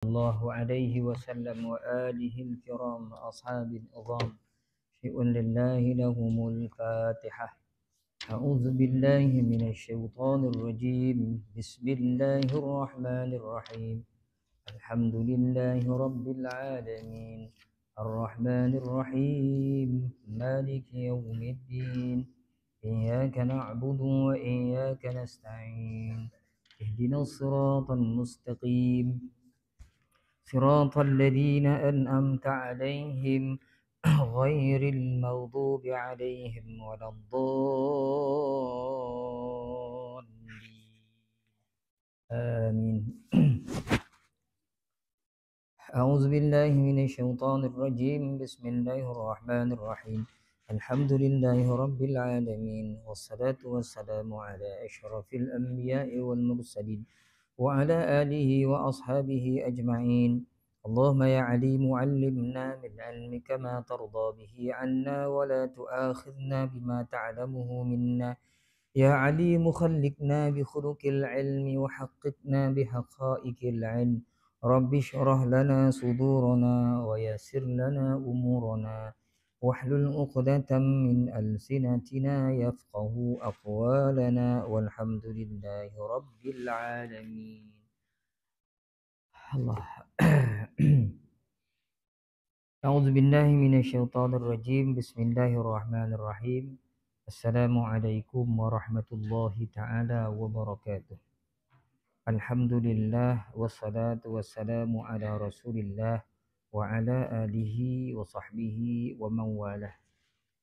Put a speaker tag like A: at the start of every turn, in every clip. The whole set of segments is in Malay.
A: الله عليه وسلم وآله الكرام أصحاب العظام شيء لله لهم الفاتحة. أعوذ بالله من الشيطان الرجيم. بسم الله الرحمن الرحيم. الحمد لله رب العالمين الرحمن الرحيم مالك يوم الدين إياك نعبد وإياك نستعين اهدنا الصراط المستقيم صراط الذين أنعمت عليهم غير المغضوب عليهم ولا الضالين آمين. أعوذ بالله من الشيطان الرجيم. بسم الله الرحمن الرحيم. الحمد لله رب العالمين والصلاة والسلام على أشرف الأنبياء والمرسلين وعلى آله وأصحابه أجمعين. اللهم يا عليم علمنا من علمك ما ترضى به عنا ولا تؤاخذنا بما تعلمه منا. يا عليم خلقنا بخلق العلم وحققنا بحقائق العلم. رب اشرح لنا صدورنا ويسر لنا أمورنا واحلل عقدة من ألسنتنا يفقه أقوالنا والحمد لله رب العالمين. الله. أعوذ بالله من الشيطان الرجيم. بسم الله الرحمن الرحيم. السلام عليكم ورحمة الله تعالى وبركاته. الحمد لله والصلاة والسلام على رسول الله وعلى آله وصحبه ومن والاه.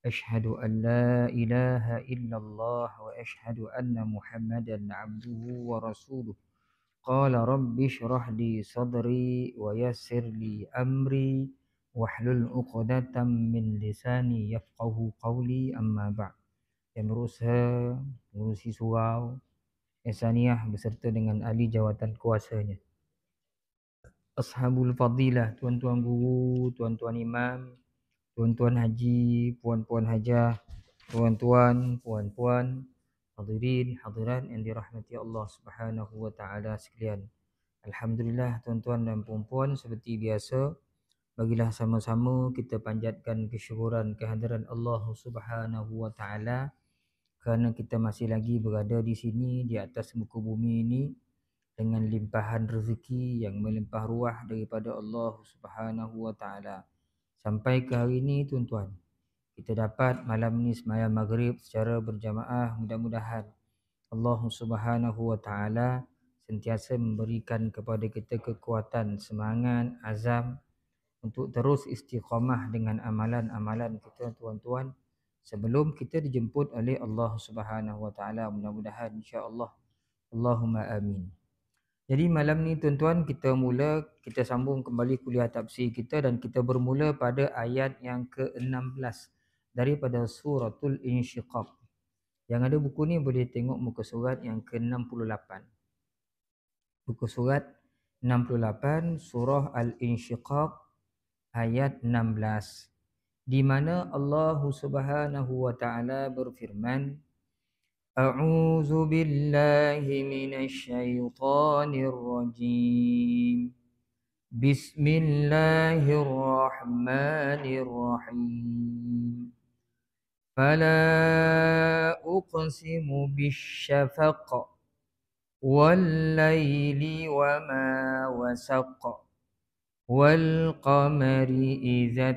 A: أشهد أن لا إله إلا الله وأشهد أن محمدا عبده ورسوله. قال رب اشرح لي صدري ويسر لي أمري واحلل عقدة من لساني يفقه قولي. أما بعد. Yang berusaha mengurusi surau Ihsaniyah beserta dengan ahli jawatan kuasanya, Ashabul Fadilah, tuan-tuan guru, tuan-tuan imam, tuan-tuan haji, puan-puan hajah, tuan-tuan, puan-puan, hadirin, hadirat yang dirahmati Allah Subhanahu wa taala sekalian. Alhamdulillah tuan-tuan dan puan-puan, seperti biasa bagilah sama-sama kita panjatkan kesyukuran kehadiran Allah Subhanahu wa taala kerana kita masih lagi berada di sini di atas muka bumi ini dengan limpahan rezeki yang melimpah ruah daripada Allah Subhanahu wa taala. Sampai ke hari ini tuan-tuan, kita dapat malam ni sembahyang maghrib secara berjamaah. Mudah-mudahan Allah Subhanahu wa taala sentiasa memberikan kepada kita kekuatan, semangat, azam untuk terus istiqamah dengan amalan-amalan kita tuan-tuan sebelum kita dijemput oleh Allah Subhanahu wa taala. Mudah-mudahan insya-Allah. Allahumma amin. Jadi malam ni tuan-tuan kita sambung kembali kuliah tafsir kita dan kita bermula pada ayat yang ke-16 daripada suratul Insyiqaq. Yang ada buku ni boleh tengok muka surat yang ke-68. Buku surat 68 surah Al-Insyiqaq ayat 16, di mana Allah Subhanahu wa taala berfirman, A'udzu billahi minasy syaithanir rajim. Bismillahirrahmanirrahim. Fala uqsimu bisyafaq wal laili wama wasaq wal qamari idza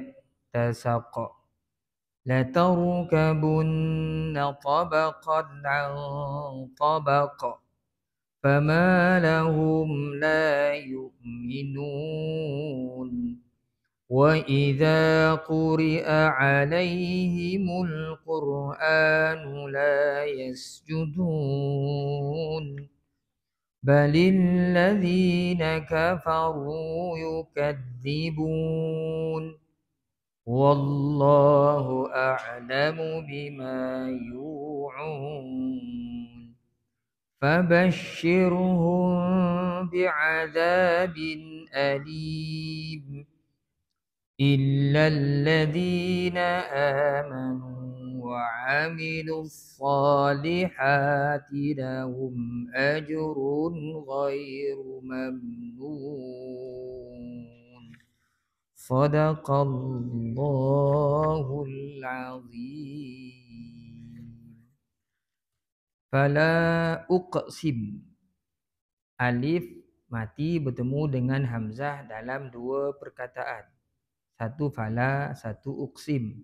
A: اتسق لتركبن طبقا عن طبق فما لهم لا يؤمنون وإذا قرئ عليهم القرآن لا يسجدون بل الذين كفروا يكذبون والله أعلم بما يوعون فبشرهم بعذاب أليم إلا الذين آمنوا وعملوا الصالحات لهم أجر غير ممنون صدق الله العظيم. Fala uqsim. Alif mati bertemu dengan hamzah dalam dua perkataan. Satu fala, satu uqsim.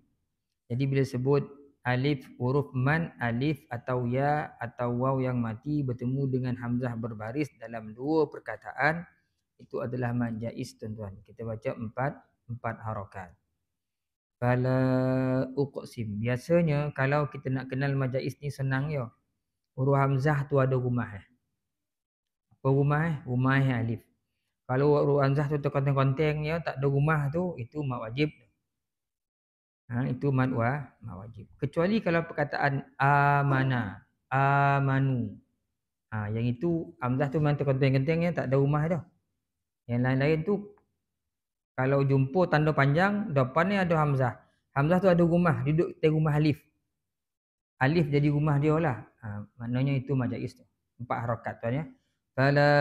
A: Jadi bila sebut alif huruf man, alif atau ya atau waw yang mati bertemu dengan hamzah berbaris dalam dua perkataan, itu adalah mad jaiz tuan-tuan. Kita baca empat harakat. Fala uqsim. Biasanya kalau kita nak kenal mad jaiz ni senang ya. Huruf hamzah tu ada rumah. Apa rumah? Rumah alif. Kalau huruf hamzah tu terkonteng-konteng ya, tak ada rumah tu, itu mad wajib. Itu mad wajib. Kecuali kalau perkataan amana, amanu. Yang itu hamzah tu memang terkonteng-konteng ya, tak ada rumah dah. Yang lain-lain tu kalau jumpa tanda panjang, depannya ada hamzah. Hamzah tu ada rumah, duduk di rumah alif. Alif jadi rumah dia lah. Maknanya itu mad jaiz tu. 4 harakat tuan ya. Fala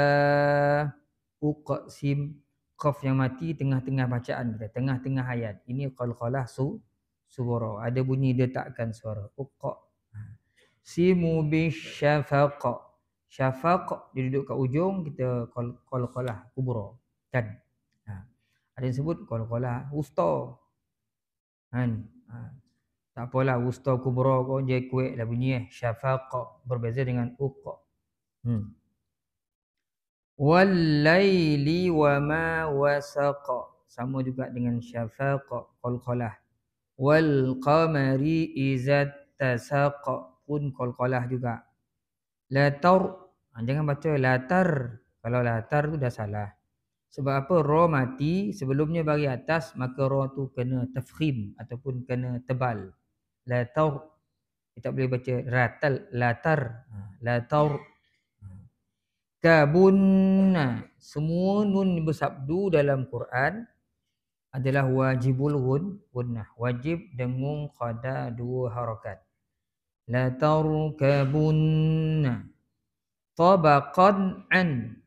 A: uqsim, qaf yang mati tengah-tengah bacaan kita, tengah-tengah ayat. Ini qalqalah suara. Ada bunyi dia takkan suara. Uqa. Simu bisyafaq. Syafaq dia duduk kat ujung, kita qalqalah kubra. Kan? Ada yang sebut qalqalah wusta. Kan? Tak apalah wusta kubra kau je kuat lah bunyi syafaq, berbeza dengan uqa. Wal laili wa ma wasaqa, sama juga dengan syafaq qalqalah. Wal qamari iza tasaqa pun qalqalah juga. Latar, jangan baca latar. Kalau latar tu dah salah. Sebab apa? Ra mati sebelumnya bagi atas, maka ra tu kena tafkhim ataupun kena tebal. Latar, kita boleh baca ratal, latar, latar. Kabunna, semua nun bersabdu dalam Quran adalah wajibul gunnah, wajib dengung qada 2 harakat. La tarkabunna tabaqan an.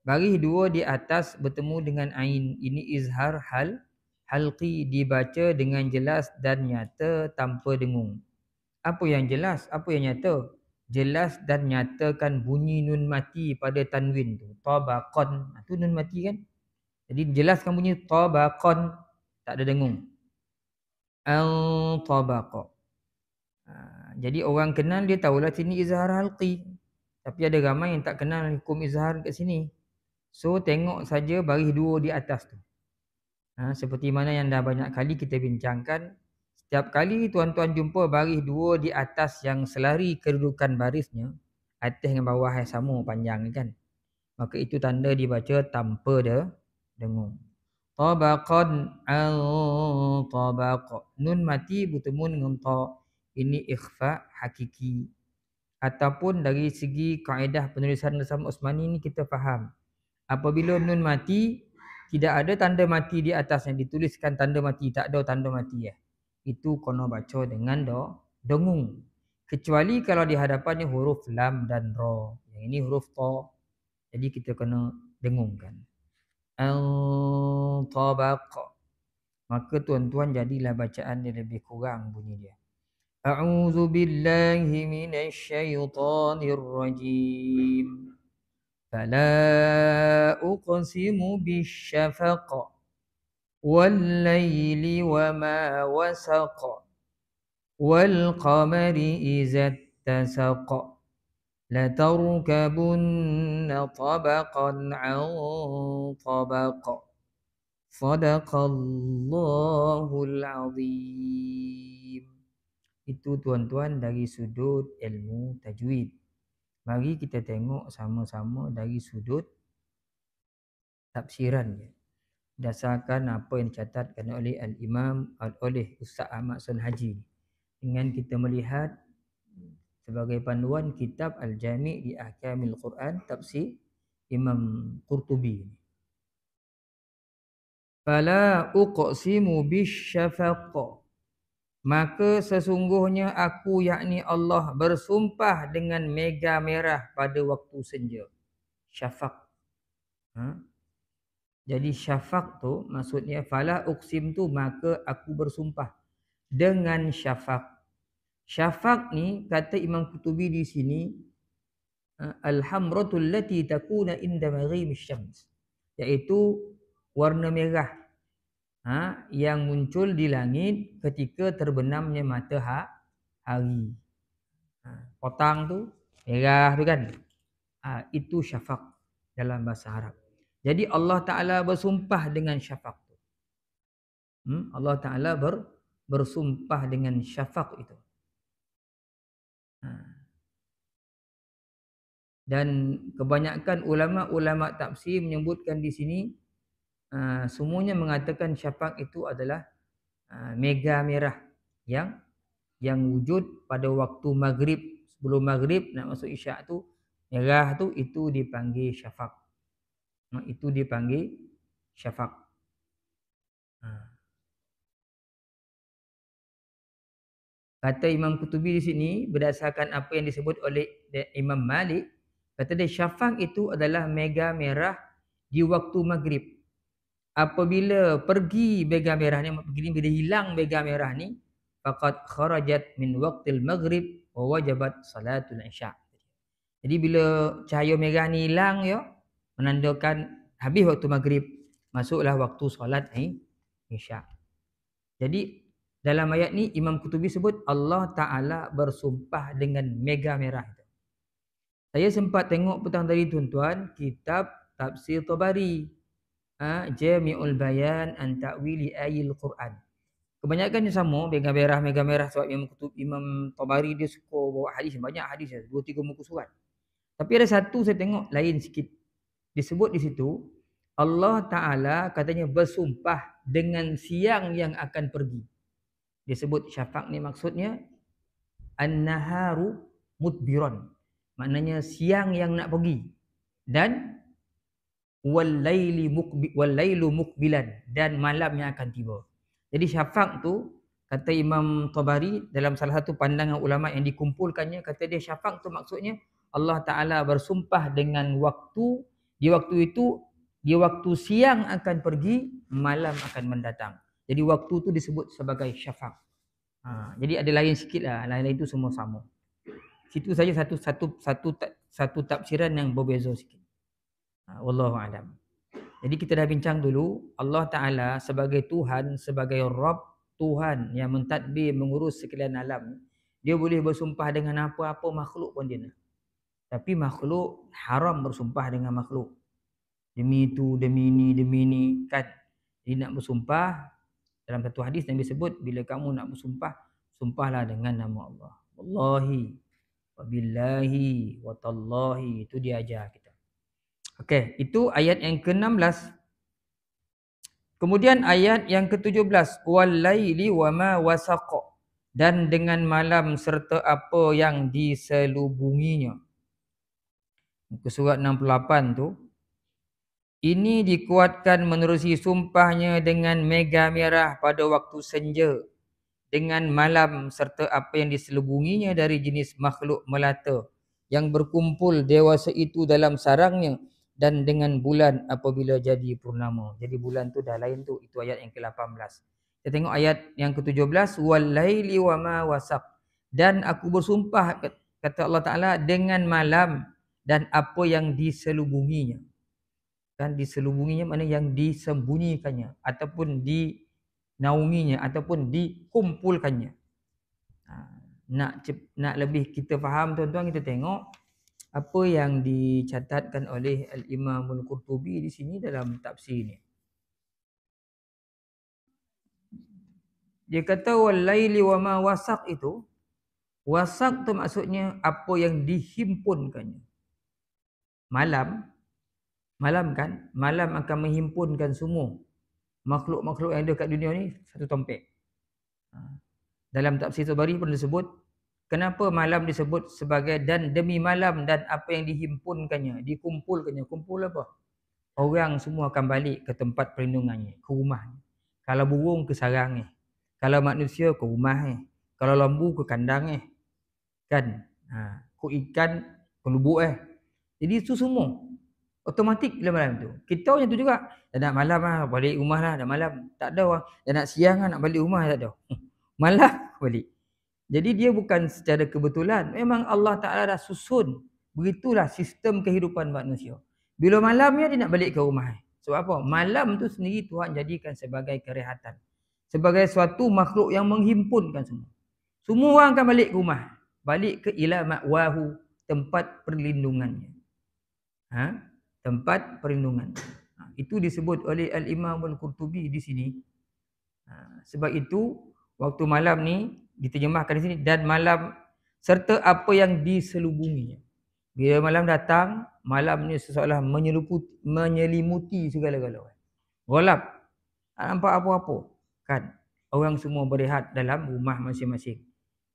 A: Baris 2 di atas bertemu dengan ain. Ini izhar halqi, dibaca dengan jelas dan nyata tanpa dengung. Apa yang jelas? Apa yang nyata? Jelas dan nyatakan bunyi nun mati pada tanwin tu. Tabaqan. Itu nun mati kan? Jadi jelaskan bunyi tabaqan. Tak ada dengung. Al-tabaqa. Jadi orang kenal dia tahulah sini izhar halqi. Tapi ada ramai yang tak kenal hukum izhar kat sini. So tengok saja baris 2 di atas tu. Seperti mana yang dah banyak kali kita bincangkan. Setiap kali tuan-tuan jumpa baris 2 di atas yang selari kedudukan barisnya, atas dengan bawah yang sama panjang kan, maka itu tanda dibaca tanpa dengung. Tabaqan al-tabaq. Nun mati bertemu dengan ta. Ini ikhfa hakiki. Ataupun dari segi kaedah penulisan Nizam Osmani ni kita faham. Apabila nun mati, tidak ada tanda mati di atasnya, dituliskan tanda mati, tak ada tanda mati itu kena baca dengan dengung. Kecuali kalau di hadapannya huruf lam dan ra. Yang ini huruf ta. Jadi kita kena dengungkan. Al-tabaq. Maka tuan-tuan jadilah bacaan dia lebih kurang bunyi dia. A'udzu billahi minasyaitonir rajim. Fala uqsimu bisyafaq. Wal-laili wa ma wasaq. Wal-qamari iza tasaq. Latarkabunna tabaqan 'an tabaq. Sadaqallahul azim. Itu tuan-tuan dari sudut ilmu tajwid. Mari kita tengok sama-sama dari sudut tafsirannya. Dasarkan apa yang dicatatkan oleh Al-Imam oleh Ustaz Ahmad Sun Haji. Dengan kita melihat sebagai panduan kitab Al-Jami' di Ahkamil Quran tafsir Imam Qurtubi. Fala uqsimu bisyafaq. Maka sesungguhnya aku yakni Allah bersumpah dengan mega merah pada waktu senja. Syafaq. Ha? Jadi syafaq tu maksudnya fala uqsim tu maka aku bersumpah dengan syafaq. Syafaq ni kata Imam Qutubi di sini al-hamratul lati takuna inda maghribish syams, iaitu warna merah yang muncul di langit ketika terbenamnya matahari. Petang tu merah tu kan. Itu syafaq dalam bahasa Arab. Jadi Allah Ta'ala bersumpah dengan syafaq tu. Allah Ta'ala bersumpah dengan syafaq itu. Dan kebanyakan ulama-ulama tafsir menyebutkan di sini semuanya mengatakan syafaq itu adalah mega merah yang wujud pada waktu maghrib, sebelum maghrib nak masuk isyak tu, merah tu itu dipanggil syafaq. Itu dipanggil syafaq. Kata Imam Qutubi di sini berdasarkan apa yang disebut oleh Imam Malik, kata dia syafaq itu adalah mega merah di waktu maghrib. Apabila pergi mega merah ni, bila hilang mega merah ni, faqad kharajat min waqtil maghrib wa wajabat salatul isya. Jadi bila cahaya merah ni hilang ya, menandakan habis waktu maghrib, masuklah waktu solat isya. Jadi dalam ayat ni Imam Qutubi sebut Allah Ta'ala bersumpah dengan mega merah itu. Saya sempat tengok petang tadi tuan-tuan kitab Tafsir Tabari, Jami'ul Bayan an Ta'wili Ayil Quran. Kebanyakan yang sama, mega merah sebab Imam Tabari dia suka bawa hadis, banyak hadis, 2-3 muka surat. Tapi ada satu saya tengok lain sikit. Disebut di situ Allah Ta'ala katanya bersumpah dengan siang yang akan pergi. Disebut syafaq ni maksudnya an-naharu mudbiran. Maknanya siang yang nak pergi. Dan wal-lailu muqbilan, dan malam yang akan tiba. Jadi syafaq tu kata Imam Tabari dalam salah satu pandangan ulama yang dikumpulkannya, kata dia syafaq tu maksudnya Allah Ta'ala bersumpah dengan waktu, di waktu itu, di waktu siang akan pergi, malam akan mendatang. Jadi waktu tu disebut sebagai syafaq. Jadi ada lain sikit lah, lain-lain itu semua sama. Situ saja satu tafsiran yang berbeza sikit. Wallahu a'lam. Jadi kita dah bincang dulu Allah Ta'ala sebagai Tuhan, sebagai Rabb, Tuhan yang mentadbir mengurus sekalian alam. Dia boleh bersumpah dengan apa-apa makhluk pun dia nak. Tapi makhluk haram bersumpah dengan makhluk. Demi itu, demi ini kan. Jadi nak bersumpah, dalam satu hadis Nabi sebut, bila kamu nak bersumpah, sumpahlah dengan nama Allah. Wallahi, wabillahi, watallahi. Itu dia ajar kita. Okey, itu ayat yang ke-16. Kemudian ayat yang ke-17, wal-laili wama wasaqa, dan dengan malam serta apa yang diselubunginya. Muka surat 68 tu. Ini dikuatkan menerusi sumpahnya dengan mega merah pada waktu senja, dengan malam serta apa yang diselubunginya dari jenis makhluk melata yang berkumpul dewasa itu dalam sarangnya, dan dengan bulan apabila jadi purnama. Jadi bulan tu dah lain tu, itu ayat yang ke-18. Kita tengok ayat yang ke-17, wal-laili wama wasaq, dan aku bersumpah, kata Allah Ta'ala, dengan malam dan apa yang diselubunginya. Kan diselubunginya mana yang disembunyikannya ataupun dinaunginya ataupun dikumpulkannya. Nak lebih kita faham tuan-tuan, kita tengok apa yang dicatatkan oleh Al-Imam Al-Qurtubi di sini dalam tafsir ni. Dia kata wal-laili wama wasaq itu, wasaq tu maksudnya apa yang dihimpunkannya. Malam kan, malam akan menghimpunkan semua makhluk-makhluk yang ada kat dunia ni satu tempat. Dalam tafsir Tabari pun disebut, kenapa malam disebut sebagai dan demi malam dan apa yang dihimpunkannya, dikumpulkannya. Kumpul apa? Orang semua akan balik ke tempat perlindungannya, ke rumahnya. Kalau burung ke sarangnya. Kalau manusia ke rumah Kalau lembu ke kandang kan. Kau ikan ke lubuk Jadi itu semua automatik dalam malam tu. Kita macam tu juga. Dah nak malam balik rumah dah malam. Tak ada orang. Dah nak siang nak balik rumah tak ada. Malam balik. Jadi dia bukan secara kebetulan. Memang Allah Ta'ala dah susun. Begitulah sistem kehidupan manusia. Bila malamnya dia nak balik ke rumah. Sebab apa? Malam tu sendiri Tuhan jadikan sebagai kerehatan. Sebagai suatu makhluk yang menghimpunkan semua. Semua orang akan balik ke rumah. Balik ke ila ma'wahu, tempat perlindungannya. Tempat perlindungan. Itu disebut oleh Al-Imam Al-Qurtubi di sini. Sebab itu waktu malam ni diterjemahkan di sini dan malam serta apa yang diselubunginya. Bila malam datang, malam ni seolah menyelimuti segala-galanya. Gelap. Tak nampak apa-apa. Kan? Orang semua berehat dalam rumah masing-masing.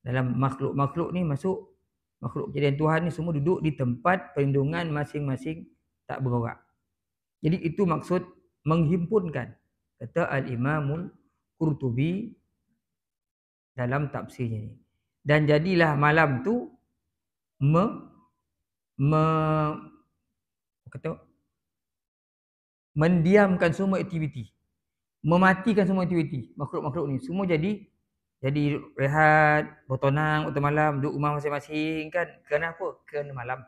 A: Dalam makhluk-makhluk ni masuk, makhluk kejadian Tuhan ni semua duduk di tempat perlindungan masing-masing, tak bergerak. Jadi itu maksud menghimpunkan. Kata Al-Imamul Qurtubi dalam tafsirnya ni. Dan jadilah malam tu mendiamkan semua aktiviti. Mematikan semua aktiviti. Makhluk-makhluk ni semua jadi rehat, bertonang waktu malam, duduk rumah masing-masing kan. Kerana apa? Kerana malam.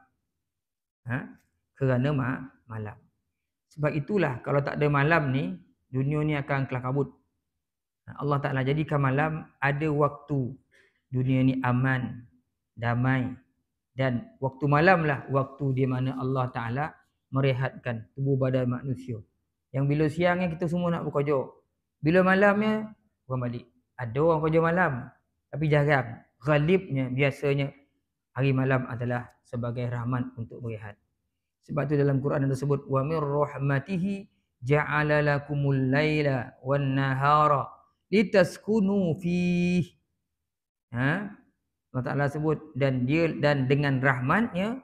A: Kerana malam. Sebab itulah kalau tak ada malam ni, dunia ni akan kelam kabut. Allah Ta'ala jadikan malam ada waktu. Dunia ni aman, damai. Dan waktu malam lah waktu di mana Allah Ta'ala merehatkan tubuh badan manusia. Yang bila siangnya kita semua nak bekerja. Bila malamnya, orang balik. Ada orang kerja malam. Tapi jarang. Ghalibnya, biasanya hari malam adalah sebagai rahmat untuk berehat. Sebab tu dalam Quran ada sebut wa mir rahmatihi ja'ala lakumul laila wan nahara litaskunu fihi. Allah Ta'ala sebut dan dengan rahmatnya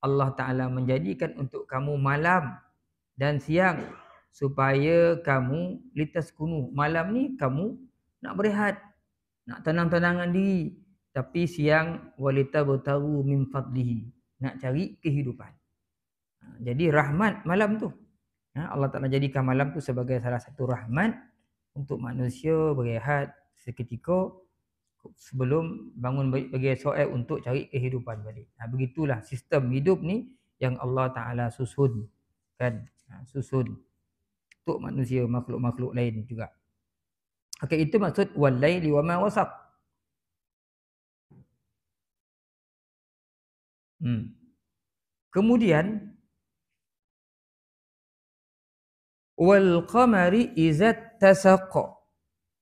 A: Allah Ta'ala menjadikan untuk kamu malam dan siang supaya kamu litaskunu. Malam ni kamu nak berehat, nak tenang-tenangan diri. Tapi siang walitabtaru min fadlihi, nak cari kehidupan. Jadi rahmat malam tu. Allah Ta'ala jadikan malam tu sebagai salah satu rahmat untuk manusia berehat seketika sebelum bangun bagi esok untuk cari kehidupan balik. Begitulah sistem hidup ni yang Allah Ta'ala susun. Kan? Susun untuk manusia, makhluk-makhluk lain juga. Okey, itu maksud wal laili wa ma wasaq. Kemudian wal qamari izat tasaqa,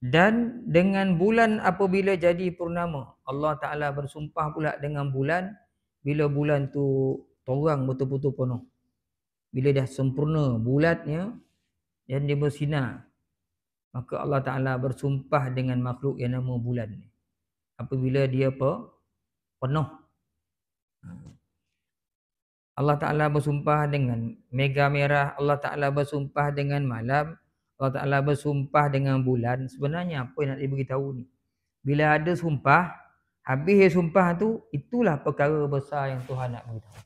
A: dan dengan bulan apabila jadi purnama. Allah Ta'ala bersumpah pula dengan bulan bila bulan tu torang betul-betul penuh. Bila dah sempurna bulatnya dan dia bersinar, maka Allah Ta'ala bersumpah dengan makhluk yang nama bulan ni. Apabila dia penuh. Allah Ta'ala bersumpah dengan mega merah. Allah Ta'ala bersumpah dengan malam. Allah Ta'ala bersumpah dengan bulan. Sebenarnya apa yang nak diberitahu ni? Bila ada sumpah, habis sumpah tu, itulah perkara besar yang Tuhan nak beritahu.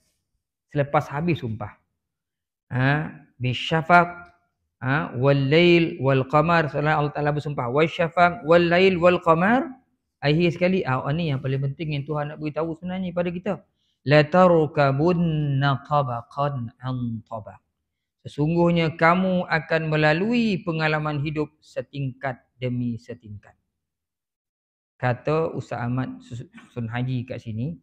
A: Selepas habis sumpah. Bisyafaq, wal lail wal qamar. Allah Ta'ala bersumpah. Wasyafaq wal lail wal qamar. Akhir sekali, ini yang paling penting yang Tuhan nak beritahu sebenarnya pada kita. La tarkabunna tabaqan an tabaq. Sesungguhnya kamu akan melalui pengalaman hidup setingkat demi setingkat. Kata Ustaz Ahmad Sun Haji kat sini.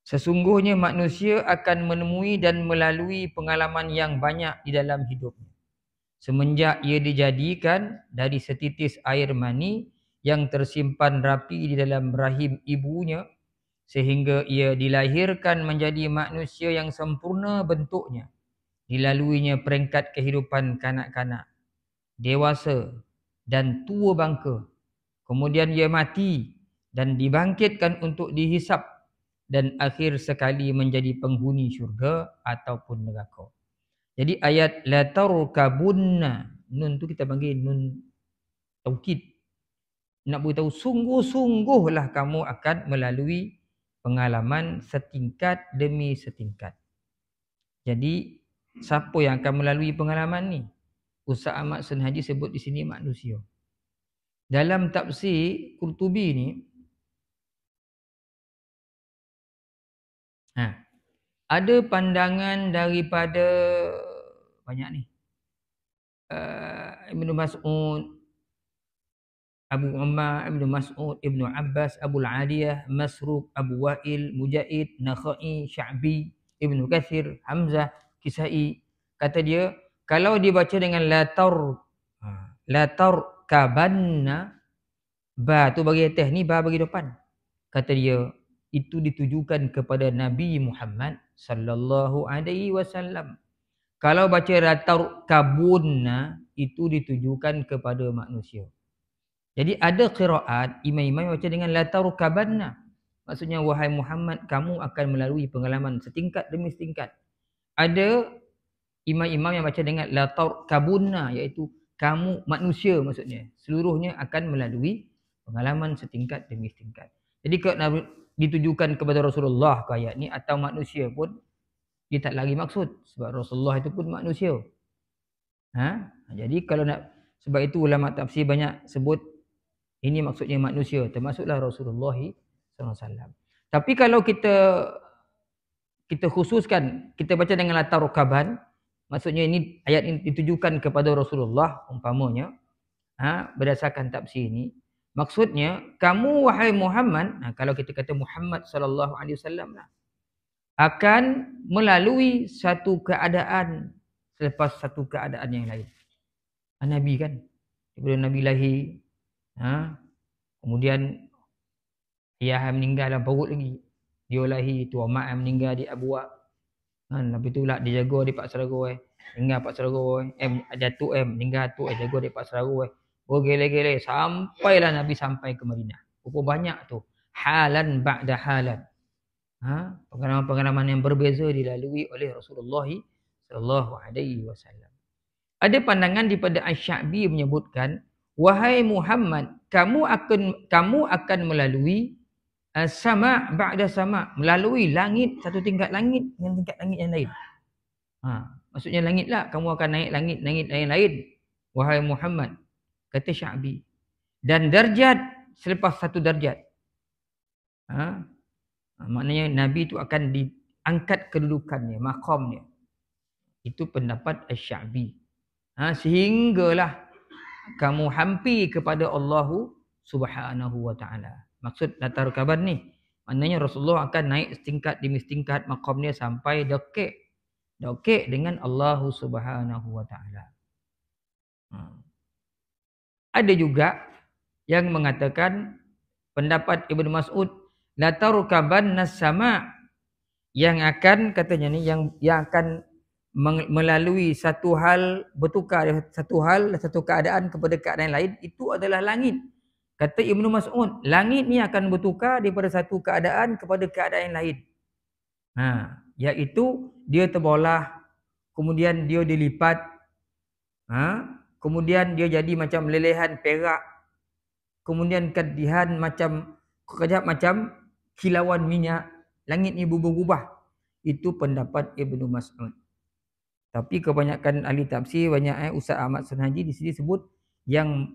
A: Sesungguhnya manusia akan menemui dan melalui pengalaman yang banyak di dalam hidupnya. Semenjak ia dijadikan dari setitis air mani yang tersimpan rapi di dalam rahim ibunya, sehingga ia dilahirkan menjadi manusia yang sempurna bentuknya. Dilaluinya peringkat kehidupan kanak-kanak, dewasa dan tua bangka. Kemudian ia mati dan dibangkitkan untuk dihisap dan akhir sekali menjadi penghuni syurga ataupun neraka. Jadi ayat la tarkabunna Nun tu kita panggil nun taukid. Nak beritahu sungguh-sungguhlah kamu akan melalui pengalaman setingkat demi setingkat. Jadi siapa yang akan melalui pengalaman ni? Ustaz Ahmad Senhaji sebut di sini manusia. Dalam tafsir Qurtubi ni ada pandangan daripada banyak ni. Ibnu Mas'ud, Abu Umar, Ibnu Mas'ud, Ibnu Abbas, Abu Aliyah, Masruq, Abu Wa'il, Mujahid, Nakhai, Sya'bi, Ibnu Katsir, Hamzah, Kisai. Kata dia, kalau dibaca dengan la tarkabanna, ba tu bagi atas ni, ba bagi depan. Kata dia, itu ditujukan kepada Nabi Muhammad sallallahu alaihi wasallam. Kalau baca la tarkabunna, itu ditujukan kepada manusia. Jadi ada qiraat imam-imam baca dengan la tarkabanna. Maksudnya wahai Muhammad, kamu akan melalui pengalaman setingkat demi setingkat. Ada imam-imam yang baca dengan la tarkabunna, iaitu kamu manusia maksudnya. Seluruhnya akan melalui pengalaman setingkat demi setingkat. Jadi kalau ditujukan kepada Rasulullah ke ayat ni atau manusia pun dia tak lagi maksud, sebab Rasulullah itu pun manusia. Jadi kalau nak, sebab itu ulama tafsir banyak sebut ini maksudnya manusia, termasuklah Rasulullah SAW. Tapi kalau kita khususkan, kita baca dengan latar rukaban, maksudnya ini ayat ini ditujukan kepada Rasulullah umpamanya, berdasarkan tafsir ini, maksudnya kamu wahai Muhammad, kalau kita kata Muhammad sallallahu alaihi wasallam lah, akan melalui satu keadaan selepas satu keadaan yang lain. Nabi kan, daripada Nabi lahir, kemudian ayah meninggal dalam perut lagi, dia lahir, tua mak meninggal di abuak, lepas tu lah dia jaga di Pak Seragoi, meninggal Pak Seragoi, jatuh meninggal tu jaga di Pak Seragoi, bergele-gele sampailah Nabi sampai ke Madinah. Berapa banyak tu, halan ba'da halan. Pengalaman-pengalaman yang berbeza dilalui oleh Rasulullah sallallahu alaihi wasallam. Ada pandangan daripada Asy-Sya'bi menyebutkan, wahai Muhammad, kamu akan melalui sama ba'da sama, melalui langit, satu tingkat langit dengan tingkat langit yang lain. Maksudnya langit lah, kamu akan naik langit yang lain, wahai Muhammad, kata Sya'bi. Dan darjat selepas satu darjat. Maknanya Nabi itu akan diangkat kedudukannya, maqamnya. Itu pendapat Asy-Sya'bi. Sehinggalah kamu hampir kepada Allah Subhanahu wa taala. Maksud latar kaban ni, maknanya Rasulullah akan naik setingkat demi setingkat maqamnya sampai dekik dengan Allah Subhanahu wa taala. Ada juga yang mengatakan pendapat Ibnu Mas'ud, la tarkabanna sama, yang akan katanya ni yang akan melalui satu hal, bertukar satu keadaan kepada keadaan lain, itu adalah langit. Kata Ibnu Mas'ud, langit ni akan bertukar daripada satu keadaan kepada keadaan lain. Iaitu dia terbelah, kemudian dia dilipat, kemudian dia jadi macam lelehan perak, kemudian kedihan macam kejap macam kilauan minyak, langit ni berubah-ubah. Itu pendapat Ibnu Mas'ud. Tapi kebanyakan ahli tafsir, banyak Ustaz Ahmad Senhaji di sini sebut yang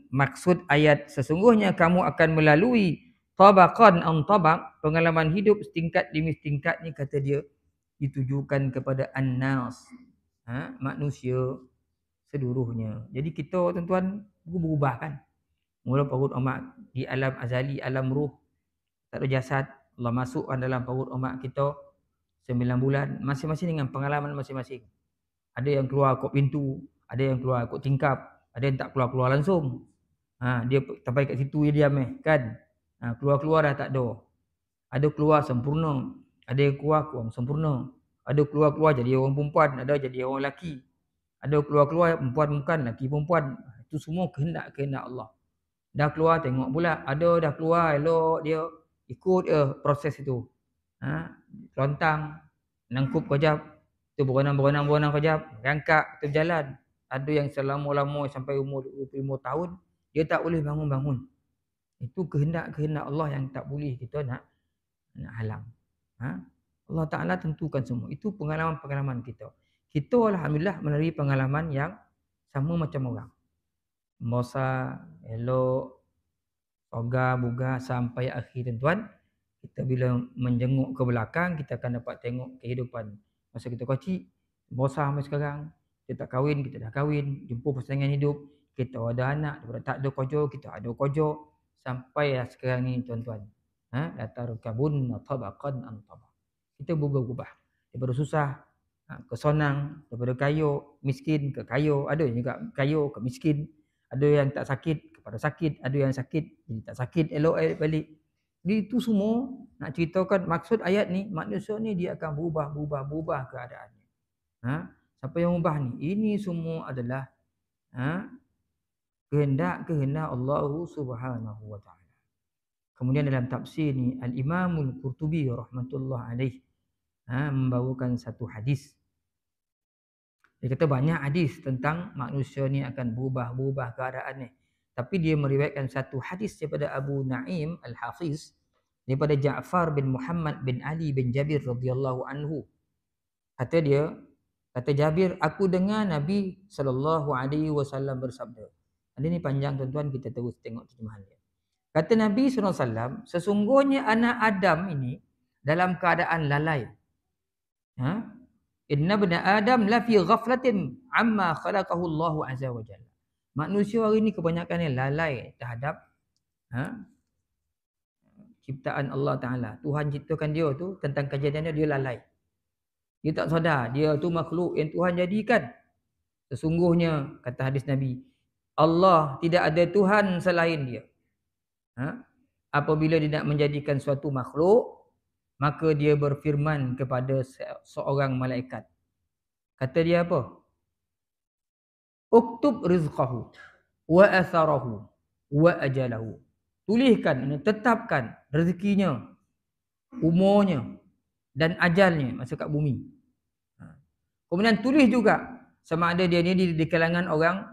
A: maksud ayat sesungguhnya kamu akan melalui tabaqan an tabaq, pengalaman hidup setingkat demi setingkat ni, kata dia ditujukan kepada an-nas, manusia seluruhnya. Jadi kita tuan-tuan berubah kan. Mula perut omak di alam azali, alam ruh, tak ada jasad, Allah masukkan dalam perut omak kita 9 bulan, masing-masing dengan pengalaman masing-masing. Ada yang keluar kot pintu, ada yang keluar kot tingkap, ada yang tak keluar-keluar langsung. Dia sampai kat situ dia diam kan. Keluar-keluar dah tak ada. Ada keluar sempurna, ada yang keluar kurang sempurna. Ada keluar-keluar jadi orang perempuan, ada jadi orang lelaki. Ada keluar-keluar perempuan bukan, lelaki perempuan. Itu semua kehendak Allah. Dah keluar tengok pula, ada dah keluar elok dia ikut proses itu. Lontang, nangkup kejap, tu berenang kejap, rangkak, tu berjalan. Ada yang selama-lama sampai umur 25 tahun, dia tak boleh bangun-bangun. Itu kehendak-kehendak Allah yang tak boleh kita nak halang. Allah Ta'ala tentukan semua. Itu pengalaman-pengalaman kita. Kita alhamdulillah melalui pengalaman yang sama macam orang. Bosa, elok, soga, buga sampai akhir tuan-tuan. Kita bila menjenguk ke belakang, kita akan dapat tengok kehidupan masa kita kecil, bosa sampai sekarang. Kita tak kahwin, kita dah kahwin, jumpa pasangan hidup, kita ada anak, daripada tak ada kerja, kita ada kerja. Sampai sekarang ni tuan-tuan. Latarkabun tabaqan an tabaq. Kita berubah-ubah. Daripada susah ke senang, daripada kayo, miskin ke kayo, ada juga kayo ke miskin. Ada yang tak sakit kepada sakit, ada yang sakit jadi tak sakit, elok balik. Jadi itu semua nak ceritakan maksud ayat ni, manusia ni dia akan berubah keadaannya. Siapa yang ubah ni? Ini semua adalah kehendak Allah Subhanahu wa taala. Kemudian dalam tafsir ni Al-Imamul Qurtubi rahmatullah alaih membawakan satu hadis. Dia kata banyak hadis tentang manusia ni akan berubah keadaannya. Tapi dia meriwayatkan satu hadis daripada Abu Naim Al-Hafiz daripada Ja'far bin Muhammad bin Ali bin Jabir radhiyallahu anhu. Kata Jabir, aku dengar Nabi SAW bersabda. Hadis ni panjang tuan-tuan, kita terus tengok terjemahan dia. Kata Nabi SAW, sesungguhnya anak Adam ini dalam keadaan lalai. Inna bna Adam lafi ghaflatin amma khalaqahu Allahu azza wa jalla. Manusia hari ini kebanyakannya lalai terhadap ciptaan Allah Ta'ala. Tuhan ciptakan dia tu, tentang kejadiannya dia lalai. Dia tak sadar, dia tu makhluk yang Tuhan jadikan. Sesungguhnya, kata hadis Nabi, Allah tidak ada Tuhan selain dia. Apabila dia nak menjadikan suatu makhluk, maka dia berfirman kepada seorang malaikat. Kata dia apa? Uktub rizqahu wa atharahu wa ajalahu. Tuliskan, tetapkan rezekinya, umurnya dan ajalnya masa kat bumi. Kemudian tulis juga sama ada dia ni di kalangan orang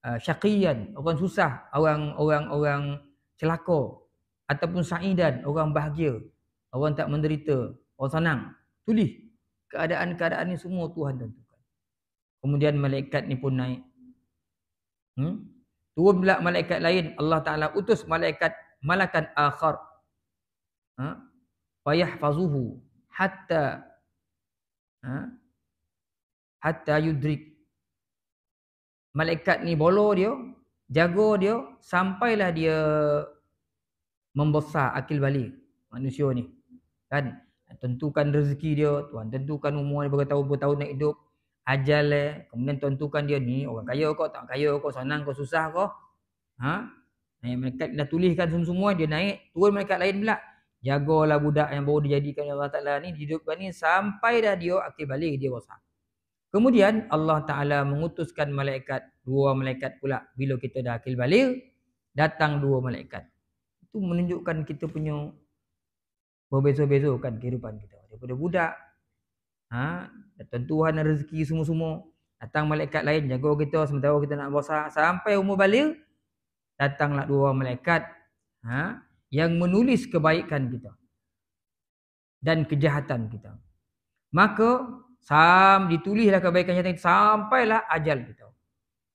A: syaqiyan, orang susah, orang celaka, ataupun sa'idan, orang bahagia, orang tak menderita, orang senang. Tulis keadaan-keadaan ni semua Tuhan tentukan. Kemudian malaikat ni pun naik. Turun pula malaikat lain, Allah Ta'ala utus malakan akhar. Fayahfazuhu hatta yudrik. Malaikat ni bolo dia, jaga dia sampailah dia membesar akil balik manusia ni. Kan? Tentukan rezeki dia, Tuhan tentukan umur dia bertahun-tahun nak hidup, ajal kemudian tentukan dia ni orang kaya kau, tak kaya kau, senang kau, susah kau. Malaikat dah tuliskan semua, dia naik, turun malaikat lain pula. Jagalah budak yang baru dijadikan Allah Ta'ala ni, hidupkan ni sampai dah dia akil balik, dia besar. Kemudian Allah Ta'ala mengutuskan dua malaikat pula. Bila kita dah akil balik, datang dua malaikat. Itu menunjukkan kita punya berbeza-beza kan kehidupan kita. Daripada budak, tentuan rezeki semua-semua. Datang malaikat lain jaga kita sementara kita nak besar. Sampai umur balik, datanglah dua malaikat yang menulis kebaikan kita dan kejahatan kita. Maka ditulislah kebaikan kita sampailah ajal kita.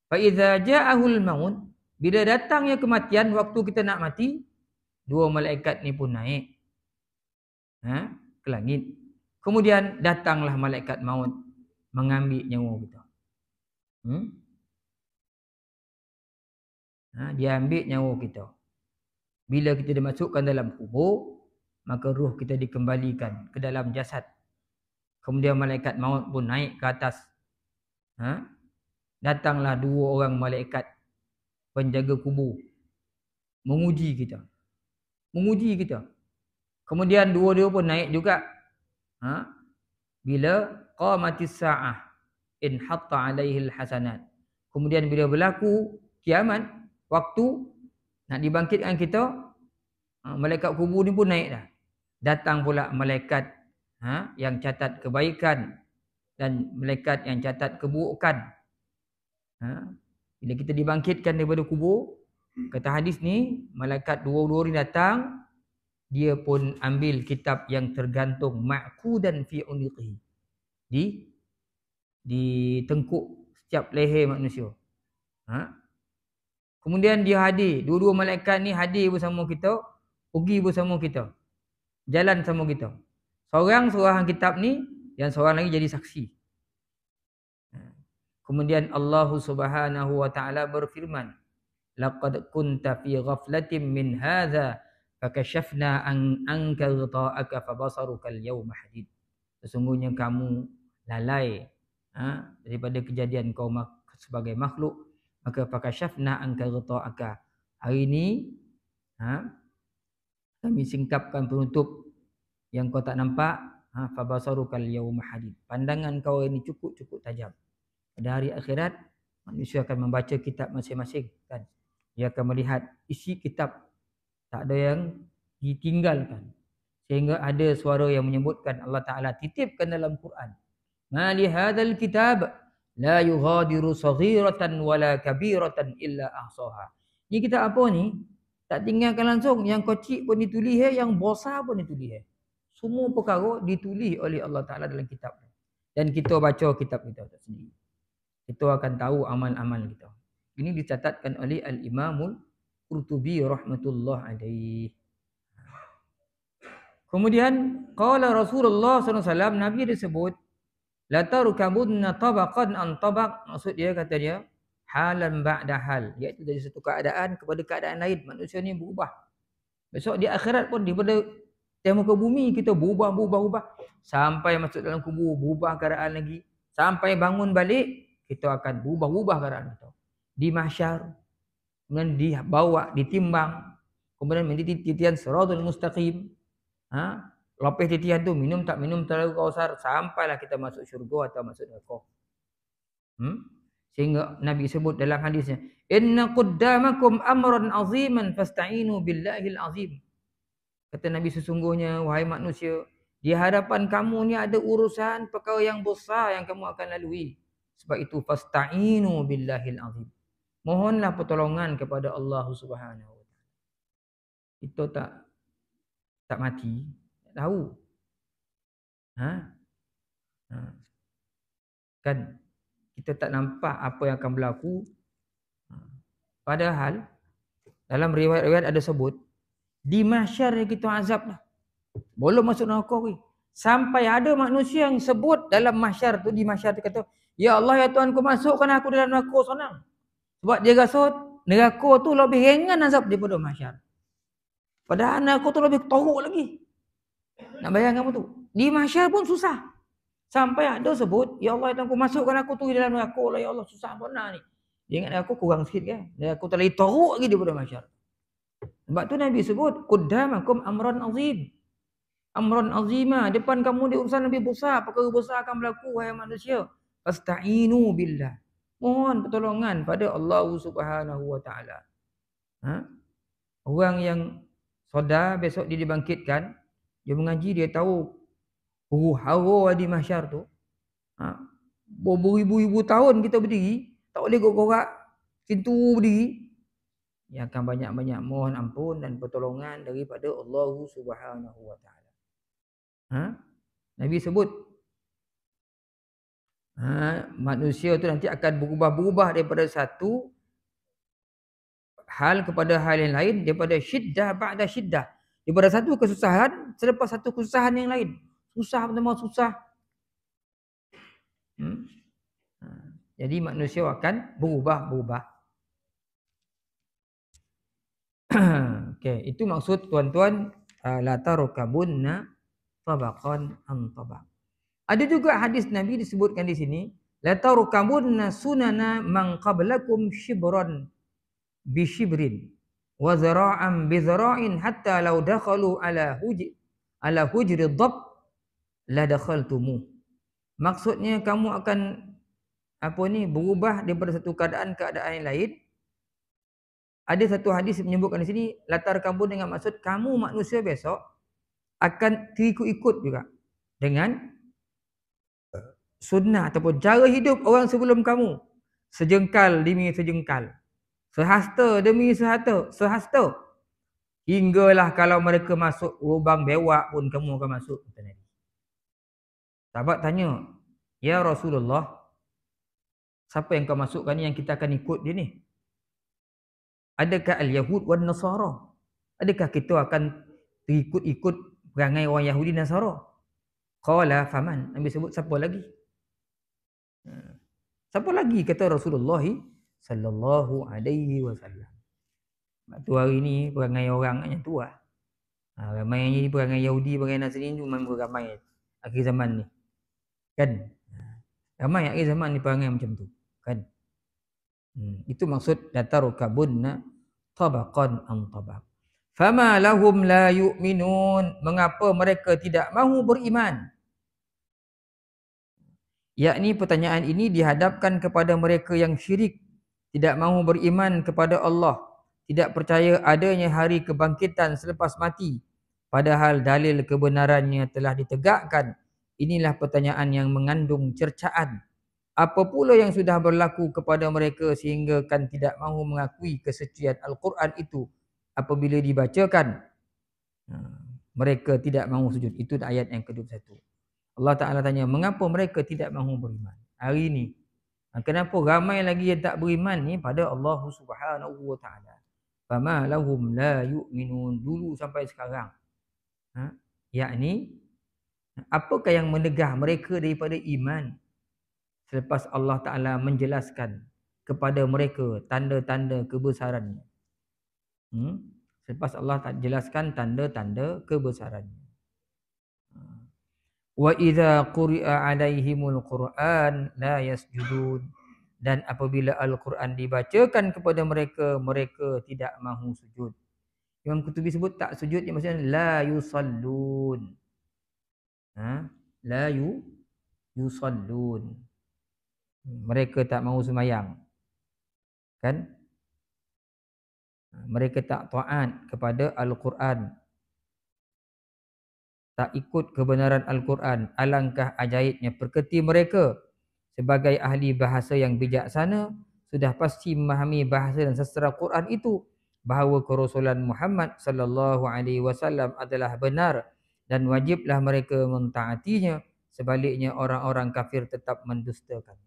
A: Fa iza ja'ahul maut, bila datangnya kematian, waktu kita nak mati, dua malaikat ni pun naik ke langit. Kemudian datanglah malaikat maut mengambil nyawa kita. Dia ambil nyawa kita. Bila kita dimasukkan dalam kubur, maka ruh kita dikembalikan ke dalam jasad. Kemudian malaikat maut pun naik ke atas. Datanglah dua orang malaikat penjaga kubur menguji kita. Kemudian dua-dua pun naik juga. Bila qamatis sa'ah in hatta alaihi alhasanat. Kemudian bila berlaku kiamat, waktu nak dibangkitkan kita, malaikat kubur ni pun naik dah. Datang pula malaikat yang catat kebaikan dan malaikat yang catat keburukan. Bila kita dibangkitkan daripada kubur, kata hadis ni, malaikat dua-dua ni datang, dia pun ambil kitab yang tergantung ma'qudan fi uniqihi, di tengkuk setiap leher manusia. Kemudian dia hadir, dua-dua malaikat ni hadir bersama kita, pergi bersama kita, jalan sama kita. Seorang surah kitab ni, yang seorang lagi jadi saksi. Kemudian Allah Subhanahu wa taala berfirman, laqad kunta fi ghaflatin min hadza fakashafna anka ghita'aka fabasaruka al-yawma hadid. Sesungguhnya kamu lalai daripada kejadian kau sebagai makhluk, maka fakashafna anka ghita'aka. Hari ini kami singkapkan penutup yang kau tak nampak, fabasaruka al-yawma hadid. Pandangan kau ini cukup tajam. Pada hari akhirat, manusia akan membaca kitab masing-masing, kan? Dia akan melihat isi kitab, tak ada yang ditinggalkan. Sehingga ada suara yang menyebutkan, Allah Ta'ala titipkan dalam Quran, ma li hadzal kitab la yughadiru saghiratan wala kabiratan illa ahsaha. Ni kitab apa ni? Tak tinggalkan langsung, yang kecil pun ditulis, yang besar pun ditulis. Semua perkara ditulis oleh Allah Ta'ala dalam kitab. Dan kita baca kitab kita sendiri, kita akan tahu amal-amal kita. Ini dicatatkan oleh Al-Imamul Qurtubi rahmatullah alaihi. Kemudian qala Rasulullah SAW, Nabi disebut, la tarkabunna tabaqan an tabaq. Maksud dia, kata dia, halan ba'da hal, iaitu dari satu keadaan kepada keadaan lain. Manusia ni berubah. Besok di akhirat pun, daripada muka bumi kita berubah. Sampai masuk dalam kubur, berubah keadaan lagi. Sampai bangun balik, kita akan berubah keadaan kita. Di mahsyar, kemudian dibawa, ditimbang, kemudian menjadi titian siratul mustaqim. Lepas titian tu, minum tak minum terlalu kausar, sampailah kita masuk syurga atau masuk neraka. Sehingga Nabi sebut dalam hadisnya, inna qaddamakum amran aziman fasta'inu billahil azim. Kata Nabi, sesungguhnya wahai manusia, di hadapan kamu ni ada urusan perkara yang besar yang kamu akan lalui. Sebab itu fasta'inu billahil azim. Mohonlah pertolongan kepada Allah Subhanahu wa taala. Kita tak mati, tak tahu. Kan kita tak nampak apa yang akan berlaku. Padahal dalam riwayat-riwayat ada sebut, di mahsyar kita azab dah. Belum masuk neraka ni. Sampai ada manusia yang sebut dalam mahsyar tu, di mahsyar tu kata, ya Allah, ya Tuhan, kau masukkan aku dalam neraka senang. Sebab dia rasa neraka tu lebih ringan azab daripada mahsyar. Padahal neraka tu lebih teruk lagi. Nak bayangkan apa tu? Di mahsyar pun susah. Sampai ada sebut, ya Allah, ya Tuhan, kau masukkan aku tu dalam neraka lah, ya Allah, susah benar ni. Dia ingat neraka kurang sikit kan? Neraka tu lebih teruk lagi daripada mahsyar. Sebab tu Nabi sebut, qaddamakum amran azim. Amran azima, depan kamu dia urusan lebih besar, perkara besar akan berlaku wahai manusia. Fasta'inu billah. Mohon pertolongan pada Allah Subhanahu wa taala. Orang yang sedar besok dia dibangkitkan, dia mengaji, dia tahu huru-hara di mahsyar tu. Beribu-ribu tahun kita berdiri, tak boleh gorak pintu berdiri. Dia akan banyak-banyak mohon ampun dan pertolongan daripada Allah Subhanahu wa taala. Nabi sebut, manusia tu nanti akan berubah-ubah daripada satu hal kepada hal yang lain, daripada syiddah ba'da syiddah, daripada satu kesusahan selepas satu kesusahan yang lain. Susah pertama susah. Jadi manusia akan berubah-ubah. Okey, itu maksud tuan-tuan, la tarkabunna tabaqan an tabaq. Ada juga hadis Nabi disebutkan di sini, la tarkabunna sunana man qablakum shibran bi shibrin wa zara'an bi zara'in hatta law dakhalu ala hujri dhab la dakhaltumu. Maksudnya kamu akan berubah daripada satu keadaan yang lain. Ada satu hadis menyebutkan di sini, latar kabun dengan maksud kamu manusia besok akan terikut-ikut juga dengan sunnah ataupun cara hidup orang sebelum kamu. sejengkal demi sejengkal, sehasta demi sehasta. Hinggalah kalau mereka masuk lubang bewak pun kamu akan masuk, kata Nabi. Sahabat tanya, "Ya Rasulullah, siapa yang kau masukkan ni, yang kita akan ikut dia ni? Adakah al-Yahud wan Nasara? Adakah kita akan ikut perangai orang Yahudi dan Nasara?" Qala faman. Nabi sebut, siapa lagi? Siapa lagi, kata Rasulullah sallallahu alaihi wasallam. Tu hari ni perangai orang macam tu lah. Ramai yang jadi perangai Yahudi, perangai Nasrani tu memang ramai akhir zaman ni. Kan? Ramai akhir zaman ni perangai macam tu. Kan? Itu maksud latarkabunna tabaqan an tabaq. Fama lahum la yu'minun. Mengapa mereka tidak mahu beriman? Yakni pertanyaan ini dihadapkan kepada mereka yang syirik, tidak mahu beriman kepada Allah, tidak percaya adanya hari kebangkitan selepas mati, padahal dalil kebenarannya telah ditegakkan. Inilah pertanyaan yang mengandung cercaan. Apa pula yang sudah berlaku kepada mereka sehingga kan tidak mahu mengakui kesucian Al-Quran itu apabila dibacakan? Mereka tidak mahu sujud. Itu ayat yang ke-21. Allah Ta'ala tanya, mengapa mereka tidak mahu beriman hari ini? Kenapa ramai lagi yang tak beriman ni pada Allah Subhanahu Wa Ta'ala? Fama lahum la yu'minun. Dulu sampai sekarang. Yakni, apakah yang menegah mereka daripada iman? Selepas Allah Ta'ala menjelaskan kepada mereka tanda-tanda kebesarannya. Selepas Allah Ta'ala jelaskan tanda-tanda kebesarannya. Wa idza quri'a 'alaihimul Qur'an la yasjudun. Dan apabila Al-Quran dibacakan kepada mereka, mereka tidak mahu sujud. Imam Qurtubi sebut tak sujud ni maksudnya la yusallun. La yusallun. Mereka tak mahu sembahyang. Kan? Mereka tak taat kepada Al-Quran. Tak ikut kebenaran Al-Quran. Alangkah ajaibnya perketi mereka. Sebagai ahli bahasa yang bijaksana, sudah pasti memahami bahasa dan sastra Quran itu, bahawa kerasulan Muhammad sallallahu alaihi wasallam adalah benar dan wajiblah mereka mentaatinya. Sebaliknya orang-orang kafir tetap mendustakan.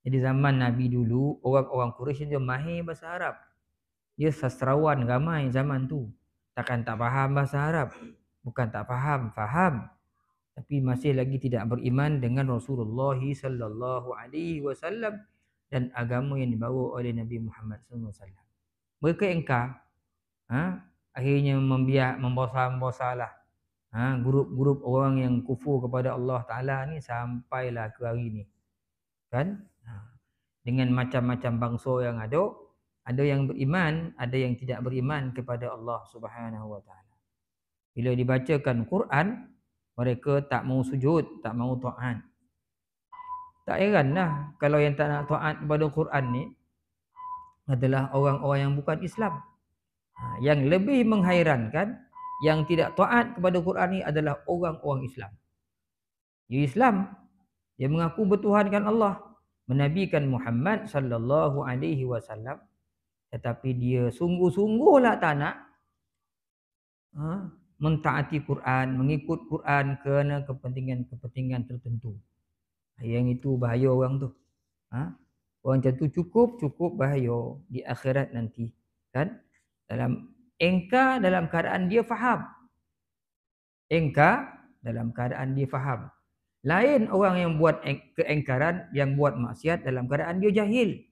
A: Jadi zaman Nabi dulu, orang-orang Quraisy dia mahir bahasa Arab. Dia sastrawan ramai zaman tu. Takkan tak faham bahasa Arab. Bukan tak faham, faham. Tapi masih lagi tidak beriman dengan Rasulullah sallallahu alaihi wasallam dan agama yang dibawa oleh Nabi Muhammad sallallahu alaihi wasallam. Mereka engkar. Akhirnya membosa-bosalah. Grup-grup orang yang kufur kepada Allah Ta'ala ni sampailah ke hari ni. Kan? Dengan macam-macam bangsa yang ada yang beriman, ada yang tidak beriman kepada Allah Subhanahu Wa Taala. Bila dibacakan Quran, mereka tak mau sujud, tak mau taat. Tak heranlah kalau yang tak nak taat kepada Quran ni adalah orang-orang yang bukan Islam. Yang lebih menghairankan, yang tidak taat kepada Quran ni adalah orang-orang Islam. Dia Islam, dia mengaku bertuhankan Allah, menabikan Muhammad sallallahu alaihi wasallam, tetapi dia sungguh-sungguhlah tak nak mentaati Quran, mengikut Quran kerana kepentingan tertentu. Yang itu bahaya orang tu. Orang macam tu cukup bahaya di akhirat nanti. Kan? Engkar dalam keadaan dia faham. Engkar dalam keadaan dia faham. Lain orang yang buat keengkaran, yang buat maksiat dalam keadaan dia jahil.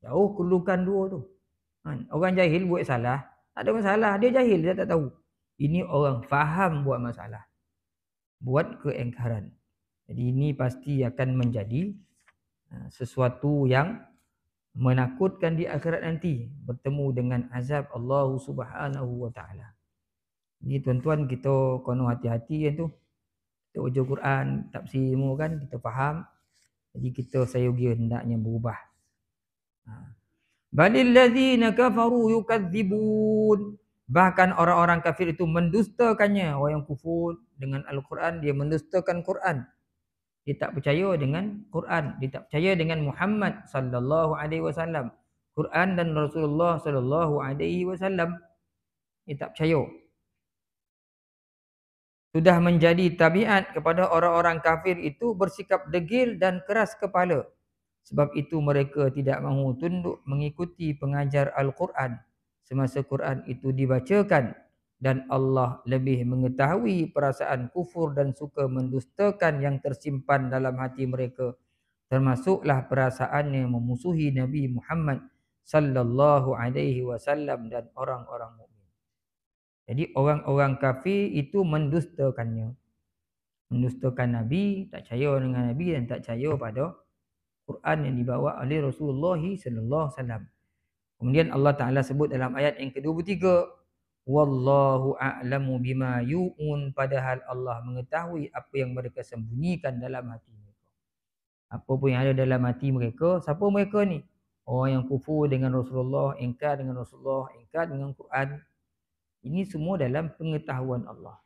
A: Jauh kedudukan dua tu. Orang jahil buat salah, tak ada masalah. Dia jahil, dia tak tahu. Ini orang faham buat masalah. Buat keengkaran. Jadi ini pasti akan menjadi sesuatu yang menakutkan di akhirat nanti. Bertemu dengan azab Allah Subhanahu Wa Taala. Ini tuan-tuan, kita kena hati-hati yang tu. Kita baca Quran, tafsir semua kan, kita faham. Jadi kita sayogia hendaknya berubah. Balil ladzina kafaru yukadzibun. Bahkan orang-orang kafir itu mendustakannya. Orang yang kufur dengan Al-Quran, dia mendustakan Quran. Dia tak percaya dengan Quran, dia tak percaya dengan Muhammad sallallahu alaihi wasallam. Quran dan Rasulullah sallallahu alaihi wasallam. Dia tak percaya. Sudah menjadi tabiat kepada orang-orang kafir itu bersikap degil dan keras kepala. Sebab itu mereka tidak mahu tunduk mengikuti pengajar Al-Quran semasa Quran itu dibacakan, dan Allah lebih mengetahui perasaan kufur dan suka mendustakan yang tersimpan dalam hati mereka, termasuklah perasaannya memusuhi Nabi Muhammad sallallahu alaihi wasallam dan orang-orang mukmin. Jadi orang-orang kafir itu mendustakannya. Mendustakan Nabi, tak percaya dengan Nabi dan tak percaya pada Quran yang dibawa oleh Rasulullah sallallahu alaihi wasallam. Kemudian Allah Taala sebut dalam ayat yang ke-23, wallahu a'lamu bima yu'un, padahal Allah mengetahui apa yang mereka sembunyikan dalam hati mereka. Apa pun yang ada dalam hati mereka, siapa mereka ni? Orang yang kufur dengan Rasulullah, ingkar dengan Rasulullah, ingkar dengan Quran. Ini semua dalam pengetahuan Allah.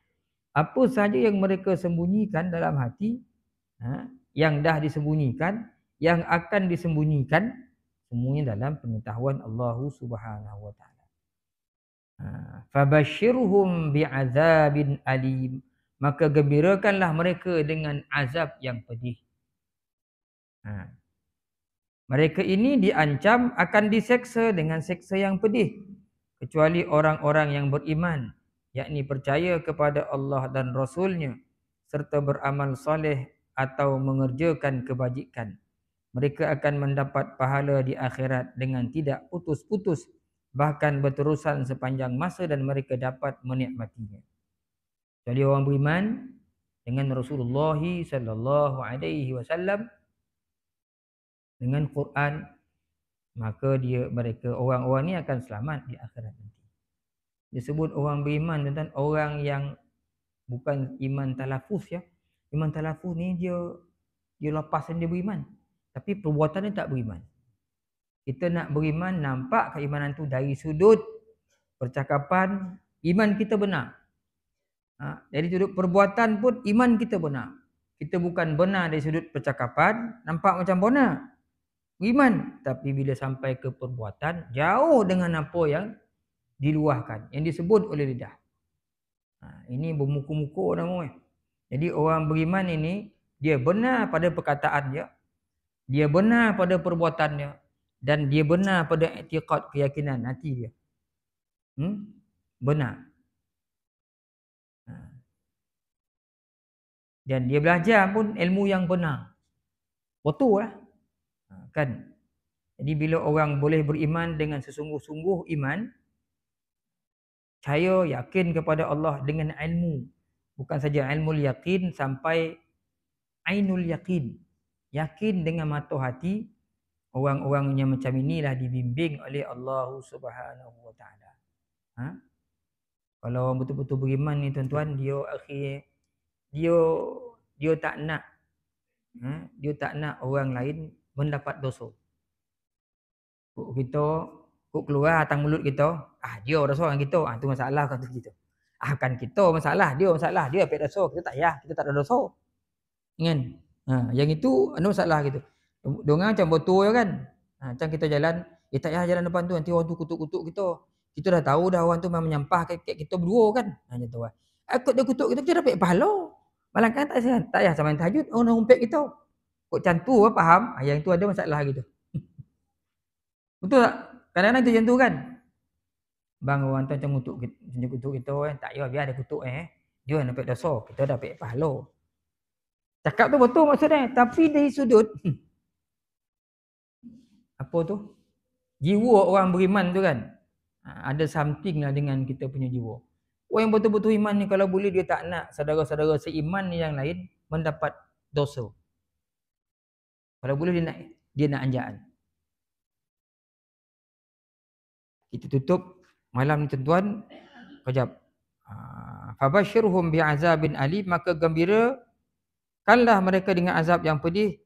A: Apa saja yang mereka sembunyikan dalam hati, yang dah disembunyikan, yang akan disembunyikan, semuanya dalam pengetahuan Allah Subhanahu wa taala. Fabashshirhum bi'adzabin alim, maka gembirakanlah mereka dengan azab yang pedih. Mereka ini diancam akan diseksa dengan seksa yang pedih, kecuali orang-orang yang beriman, yakni percaya kepada Allah dan Rasul-Nya serta beramal soleh atau mengerjakan kebajikan. Mereka akan mendapat pahala di akhirat dengan tidak putus-putus, bahkan berterusan sepanjang masa, dan mereka dapat menikmatinya. Kecuali orang beriman dengan Rasulullah sallallahu alaihi wasallam, dengan Quran, maka mereka orang-orang ni akan selamat di akhirat nanti. Disebut orang beriman tentang orang yang bukan iman talafuz ya. Iman talafuz ni dia lepasan dia beriman, tapi perbuatan dia tak beriman. Kita nak beriman, nampak keimanan tu dari sudut percakapan, iman kita benar. Dari sudut perbuatan pun iman kita benar. Kita bukan benar dari sudut percakapan, nampak macam benar beriman, tapi bila sampai ke perbuatan, jauh dengan apa yang diluahkan, yang disebut oleh lidah. Ini bermuka-muka nama. Jadi orang beriman ini, dia benar pada perkataannya, dia benar pada perbuatannya, dan dia benar pada i'tiqad, keyakinan hati dia. Benar. Dan dia belajar pun ilmu yang benar. Betul lah. Kan? Jadi bila orang boleh beriman dengan sesungguh-sungguh iman, percaya, yakin kepada Allah dengan ilmu, bukan saja ilmu yakin, sampai ainul yakin, yakin dengan mata hati, orang-orang yang macam inilah dibimbing oleh Allah Subhanahu wa taala. Kalau orang betul-betul beriman ni tuan-tuan, dia tak nak dia tak nak orang lain mendapat dosa. Kok keluar datang mulut kita, dia dosa dengan kita, tu masalah kata kita. Kan kita masalah, dia ambil dosa, kita tak payah, kita tak ada dosa. Kan? Yang itu ada masalah gitu. Dengar macam betul kan? Macam kita jalan, tak payah jalan depan tu, nanti orang tu kutuk-kutuk kita. Kita dah tahu dah orang tu memang menyampah kat kita berdua kan? Macam tu lah. Kok dia kutuk kita, kita dapat pahala. Malangkan tak payah sama tahajud, orang nak umpet kita. Kok macam tu faham? Yang tu ada masalah gitu. Betul tak? Kadang-kadang tu macam tu kan? Bang, orang tu macam kutuk kita kan? Tak payah, biar dia kutuk dia dapat dosa, kita dapat pahala. Cakap tu betul maksudnya, tapi dari sudut apa tu? Jiwa orang beriman tu kan? Ada something lah dengan kita punya jiwa. Orang yang betul-betul iman ni, kalau boleh dia tak nak saudara-saudara seiman yang lain mendapat dosa. Kalau boleh dia nak anjaan. Kita tutup malam ni tuan-tuan. Kejap. Fabashshirhum bi'azabin alim, maka gembirakanlah mereka dengan azab yang pedih,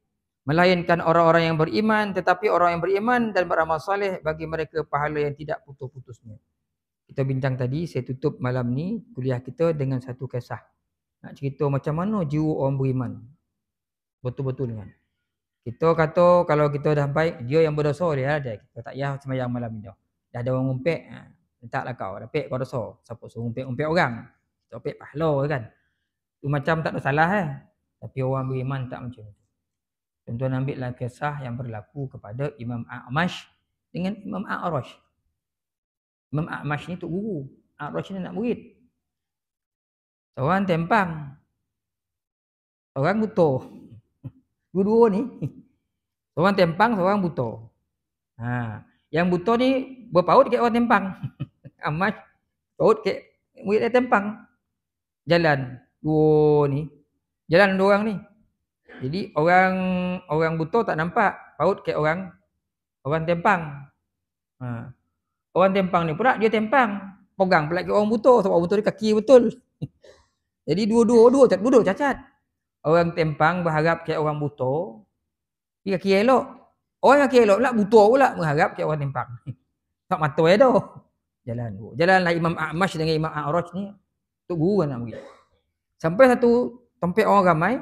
A: melainkan orang-orang yang beriman. Tetapi orang yang beriman dan beramal soleh, bagi mereka pahala yang tidak putus-putusnya. Kita bincang tadi, saya tutup malam ni kuliah kita dengan satu kisah. Nak cerita macam mana jiwa orang beriman. betul-betul kan. Kita kata kalau kita dah baik, dia yang berdosa dia ada. Kita tak payah sembahyang malam ni dah. Dah ada orang ngumpet, letaklah kau, dapik kau dosa. Siapa suruh ngumpet-ngumpet orang? Topik pahala kan. Tu macam tak ada salah Tapi orang beriman tak macam tu. Tuan-tuan ambillah kisah yang berlaku kepada Imam A'mash dengan Imam A'rash. Imam A'mash ni tok guru, A'rash ni anak murid. Seorang tempang, orang buta. Dua-dua ni. Seorang tempang, seorang buta. Yang buta ni berpaut ke orang tempang. A'mash paut ke murid dia tempang. Jalan dua ni. Jalan dua orang ni. Jadi orang buta tak nampak paut ke orang tempang. Orang tempang ni pula dia tempang. Pegang pula ke orang buta sebab orang buta ni kaki betul. Jadi dua cacat. Orang tempang berharap ke orang buta, dia kaki elok. Orang kaki elok pula buta pula berharap ke orang tempang. Tak mata dah. Jalanlah Imam A'mash dengan Imam A'rash ni tok guru anak murid. Sampai satu tempat orang ramai,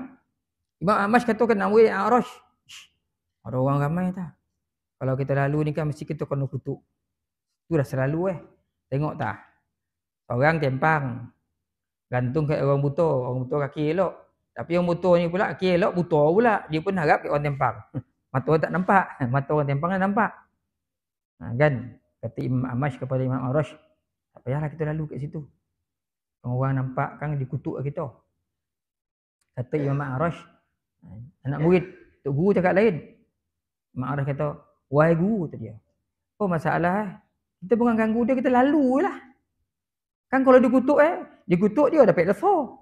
A: Imam A'mash kata ke anak murid A'rash, ada orang ramai tak? Kalau kita lalu ni kan mesti kita kena kutuk. Tu dah selalu Tengok tak? Orang tempang gantung kat orang buta kaki elok. Tapi orang buta ni pula kaki elok, buta pula. Dia pun harap kat orang tempang. Mata orang tak nampak, mata orang tempang kan nampak. Kan? Kata Imam A'mash kepada Imam A'rash, tak payahlah kita lalu kat situ. Orang nampak kan dikutuk kita. Kata Imam A'rash, anak murid tok guru cakap lain. Imam A'rash kata, wahai guru, kata dia. Oh masalah kita bukan ganggu dia, kita lalu lah. Kan kalau dikutuk dia dapat dosa.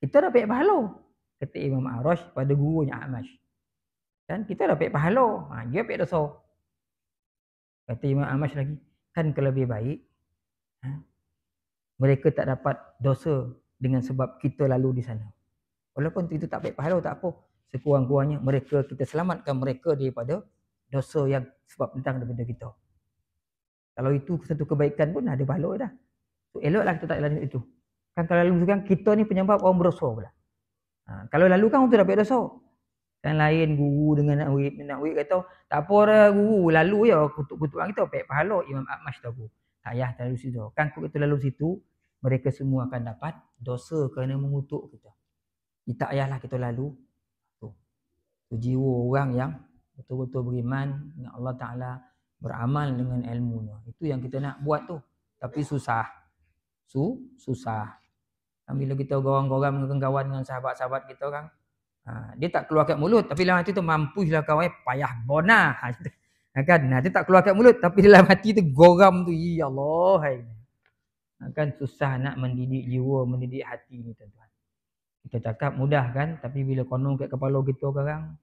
A: Kita dapat pahala. Kata Imam A'rash pada gurunya A'mash. Kan kita dapat pahala, dia dapat dosa. Kata Imam A'mash lagi, kan lebih baik mereka tak dapat dosa dengan sebab kita lalu di sana. Walaupun itu tak dapat pahala tak apa. Sekurang-kurangnya kita selamatkan mereka daripada dosa yang sebab datang daripada kita. Kalau itu satu kebaikan pun ada pahala dah. So, eloklah kita tak lalu itu. Kan kalau lalu kan kita ni penyebab orang berdosa pula. Kalau lalu kan orang tu dapat dosa. Kan lain guru dengan nak murid kata, tak apa dah guru, lalu ya kutuk-kutukan kita dapat pahala. Imam A'mash tahu. Tak payah lalu situ. Kan kita lalu situ, mereka semua akan dapat dosa kerana mengutuk kita. Tak payahlah kita lalu. Tu jiwa orang yang betul-betul beriman dengan Allah Ta'ala, beramal dengan ilmunya. Itu yang kita nak buat tu. Tapi susah. Susah. Bila kita gorang-gorang dengan kawan dengan sahabat-sahabat kita kan, dia tak keluar kat mulut, tapi dalam hati tu mampuslah kawan, payah bona. Kan? Dia tak keluar kat mulut, tapi dalam hati tu goram tu, ya Allah. Kan susah nak mendidik jiwa, mendidik hati ni tuan-tuan. Kita cakap mudah kan, tapi bila konon kat kepala kita sekarang,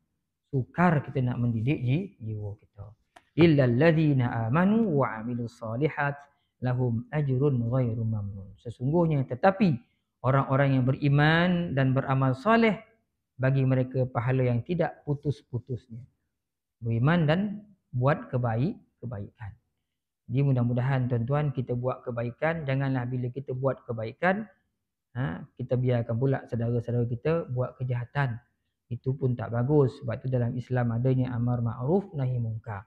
A: sukar kita nak mendidik jiwa kita. Illal ladzina amanu wa amilus solihat lahum ajrun ghairu mamnun. Sesungguhnya tetapi orang-orang yang beriman dan beramal soleh, bagi mereka pahala yang tidak putus-putusnya. Beriman dan buat kebaikan. Jadi mudah-mudahan tuan-tuan kita buat kebaikan. Janganlah bila kita buat kebaikan, kita biarkan pula saudara-saudara kita buat kejahatan. Itu pun tak bagus. Sebab itu dalam Islam adanya amar ma'ruf nahi mungkar.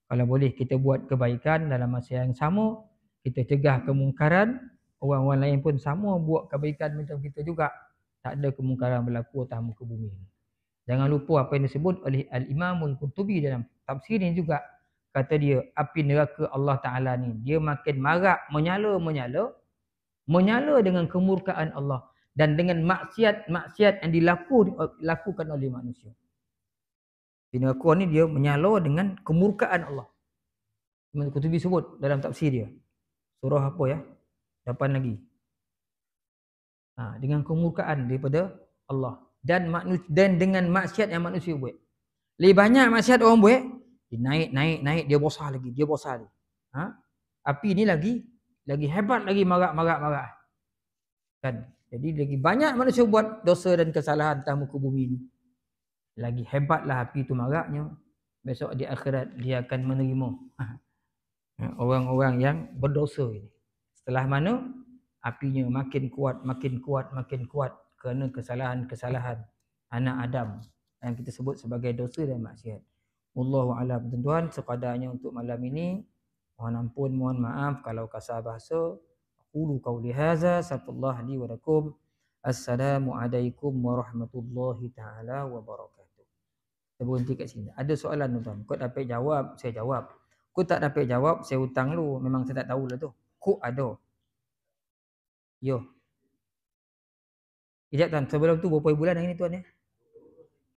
A: Kalau boleh kita buat kebaikan dalam masa yang sama, kita cegah kemungkaran, orang-orang lain pun sama buat kebaikan macam kita juga. Tak ada kemungkaran berlaku atas muka bumi. Jangan lupa apa yang disebut oleh Al-Imamul Qurtubi dalam tafsir ini juga. Kata dia, api neraka Allah Ta'ala ni, dia makin marak, menyala dengan kemurkaan Allah. Dan dengan maksiat yang dilakukan oleh manusia. Api neraka ni dia menyala dengan kemurkaan Allah. Imam Qurtubi sebut dalam tafsir dia. Surah apa ya? 8 lagi. Dengan kemurkaan daripada Allah. Dan dengan maksiat yang manusia buat. Lebih banyak maksiat orang buat, dia naik, dia besar lagi. Api ni lagi hebat lagi marak. Kan? Jadi lagi banyak manusia buat dosa dan kesalahan atas muka bumi ni, lagi hebatlah api itu maraknya. Besok di akhirat dia akan menerima orang-orang yang berdosa ini. Setelah mana apinya makin kuat kerana kesalahan-kesalahan anak Adam yang kita sebut sebagai dosa dan maksiat. Wallahu a'lam. Tuan-tuan, sekadarnya untuk malam ini. Mohon ampun, mohon maaf kalau kasar bahasa. Aqulu qawli hadza, astaghfirullah li wa lakum. Assalamualaikum warahmatullahi taala wabarakatuh. Saya berhenti kat sini. Ada soalan tuan-tuan. Kau dapat jawab, saya jawab. Kau tak dapat jawab, saya hutang lu. Memang saya tak tahulah tu. Kau ada. Yo. Sekejap tuan, sebelum tu berapa bulan hari ni tuan ya?